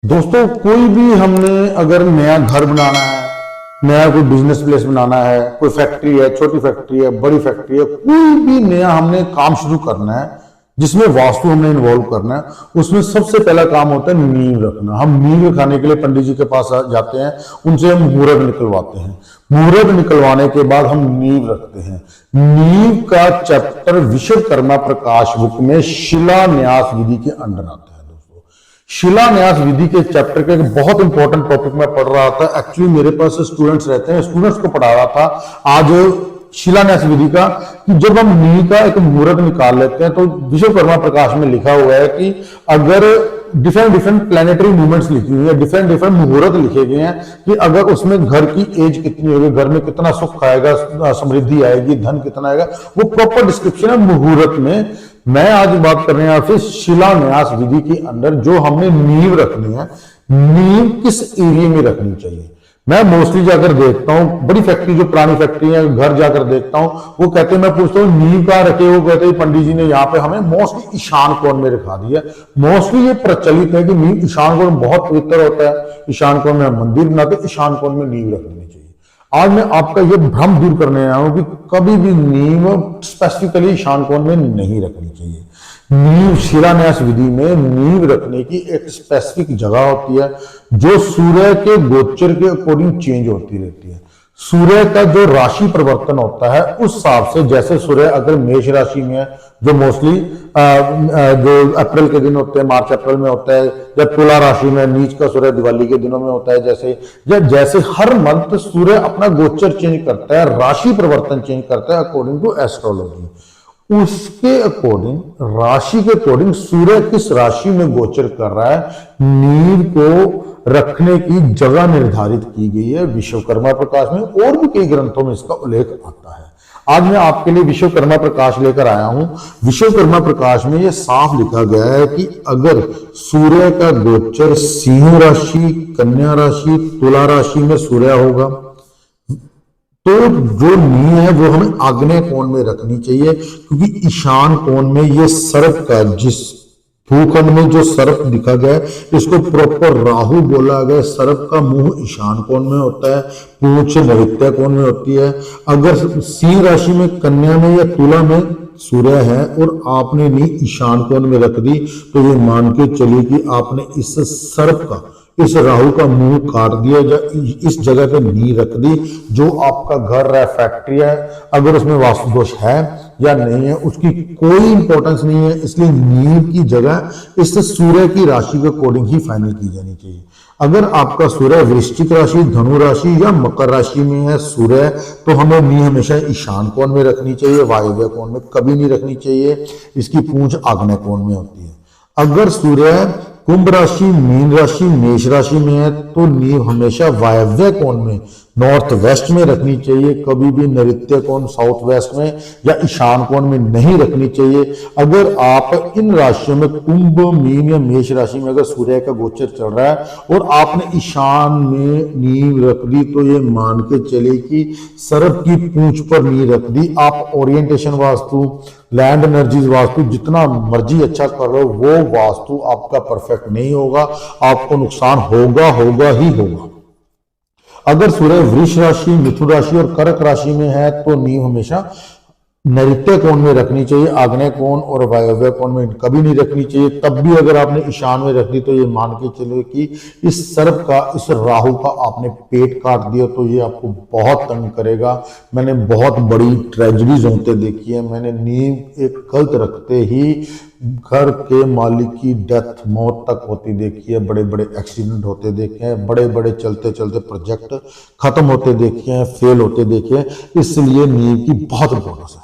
दोस्तों, कोई भी हमने अगर नया घर बनाना है, नया कोई बिजनेस प्लेस बनाना है, कोई फैक्ट्री है, छोटी फैक्ट्री है, बड़ी फैक्ट्री है, कोई भी नया हमने काम शुरू करना है जिसमें वास्तु हमने इन्वॉल्व करना है, उसमें सबसे पहला काम होता है नींव रखना। हम नींव रखाने के लिए पंडित जी के पास जाते हैं, उनसे हम मुहूर्त निकलवाते हैं। मुहूर्त निकलवाने के बाद हम नींव रखते हैं। नींव का चैप्टर विश्वकर्मा प्रकाश बुक में शिलान्यास विधि के अंडर आता है। शिलान्यास विधि के चैप्टर के एक बहुत इंपॉर्टेंट टॉपिक में पढ़ रहा था। एक्चुअली मेरे पास स्टूडेंट्स रहते हैं, स्टूडेंट्स को पढ़ा रहा था आज शिलान्यास विधि का, कि जब हम नींव का एक मुहूर्त निकाल लेते हैं तो विश्वकर्मा प्रकाश में लिखा हुआ है कि अगर डिफरेंट प्लैनेटरी मूवमेंट्स लिखी हुई है, डिफरेंट मुहूर्त लिखे गए हैं कि अगर उसमें घर की एज कितनी होगी, घर में कितना सुख आएगा, समृद्धि आएगी, धन कितना आएगा, वो प्रॉपर डिस्क्रिप्शन है मुहूर्त में। मैं आज बात कर रहे हैं आपसे शिलान्यास विधि के अंदर जो हमने नींव रखनी है, नींव किस एरिया में रखनी चाहिए। मैं मोस्टली जाकर देखता हूं, बड़ी फैक्ट्री जो पुरानी फैक्ट्री है, घर जाकर देखता हूं, वो कहते हैं, मैं पूछता हूं नींव कहां रखे, वो कहते हैं पंडित जी ने यहाँ पे हमें मोस्टली ईशान कोण में रखा दिया। मोस्टली ये प्रचलित है कि नींव ईशान कोण बहुत पवित्र होता है, ईशान कोण में मंदिर बनाते, ईशान कोण में नींव रखनी चाहिए। आज मैं आपका ये भ्रम दूर करने आया हूं कि कभी भी नींव स्पेसिफिकली ईशान कोण में नहीं रखनी चाहिए। नींव शिलान्यास विधि में नींव रखने की एक स्पेसिफिक जगह होती है जो सूर्य के गोचर के अकॉर्डिंग चेंज होती रहती है। सूर्य का जो राशि परिवर्तन होता है उस हिसाब से, जैसे सूर्य अगर मेष राशि में है, जो मोस्टली जो अप्रैल के दिन होते हैं, मार्च अप्रैल में होता है, या तुला राशि में नीच का सूर्य दिवाली के दिनों में होता है, जैसे हर मंथ सूर्य अपना गोचर चेंज करता है, राशि परिवर्तन चेंज करता है अकॉर्डिंग टू एस्ट्रोलॉजी। उसके अकॉर्डिंग, राशि के अकॉर्डिंग सूर्य किस राशि में गोचर कर रहा है, नींव को रखने की जगह निर्धारित की गई है विश्वकर्मा प्रकाश में, और भी कई ग्रंथों में इसका उल्लेख आता है। आज मैं आपके लिए विश्वकर्मा प्रकाश लेकर आया हूं। विश्वकर्मा प्रकाश में यह साफ लिखा गया है कि अगर सूर्य का गोचर सिंह राशि, कन्या राशि, तुला राशि में सूर्य होगा तो जो नींव है वो हमें आग्नेय कोण में रखनी चाहिए, क्योंकि ईशान कोण में ये सर्प का, जिस भूखंड में जो सर्प दिखा गया है, इसको प्रॉपर राहु बोला गया। सर्प का मुंह ईशान कोण में होता है, पूंछ नैऋत्य कोण में होती है। अगर सिंह राशि में, कन्या में या तुला में सूर्य है और आपने नींव ईशान कोण में रख दी तो ये मान के चलिए कि आपने इस सर्प का, इस राहु का मुंह काट दिया, या इस जगह पे नींव रख दी। जो आपका घर है, फैक्ट्री है, अगर उसमें वास्तु दोष है या नहीं है उसकी कोई इंपॉर्टेंस नहीं है। इसलिए नींव की जगह इस सूर्य की राशि के अकॉर्डिंग ही फाइनल की जानी चाहिए। अगर आपका सूर्य वृश्चिक राशि, धनु राशि या मकर राशि में है सूर्य, तो हमें नींव हमेशा ईशान कोण में रखनी चाहिए, वायव्य कोण में कभी नहीं रखनी चाहिए। इसकी पूंछ आग्नेय कोण में होती है। अगर सूर्य कुंभ राशि, मीन राशि, मेष राशि में है तो नींव हमेशा वायव्य कोण में, नॉर्थ वेस्ट में रखनी चाहिए, कभी भी नैऋत्य कोण, साउथ वेस्ट में या ईशान कोण में नहीं रखनी चाहिए। अगर आप इन राशियों में कुंभ, मीन या मेष राशि में अगर सूर्य का गोचर चल रहा है और आपने ईशान में नींव रख दी तो ये मान के चले कि सर्प की पूंछ पर नींव रख दी। आप orientation vastu, land energies vastu जितना मर्जी अच्छा कर लो, वो वास्तु आपका परफेक्ट नहीं होगा, आपको नुकसान होगा ही होगा। अगर सूर्य वृष राशि, मिथुन राशि और कर्क राशि में है तो नींव हमेशा नैऋत्य कोण में रखनी चाहिए, आग्नेय कोण और वायव्य कोण में कभी नहीं रखनी चाहिए। तब भी अगर आपने ईशान में रख दी तो ये मान के चलो कि इस सर्प का, इस राहु का आपने पेट काट दिया तो ये आपको बहुत तंग करेगा। मैंने बहुत बड़ी ट्रेजेडीज होते देखी है। मैंने नींव एक गलत रखते ही घर के मालिक की डेथ, मौत तक होती देखी है, बड़े बड़े एक्सीडेंट होते देखे हैं, बड़े बड़े चलते चलते प्रोजेक्ट खत्म होते देखे हैं, फेल होते देखे हैं। इसलिए नींव की बहुत इंपॉर्टेंस है।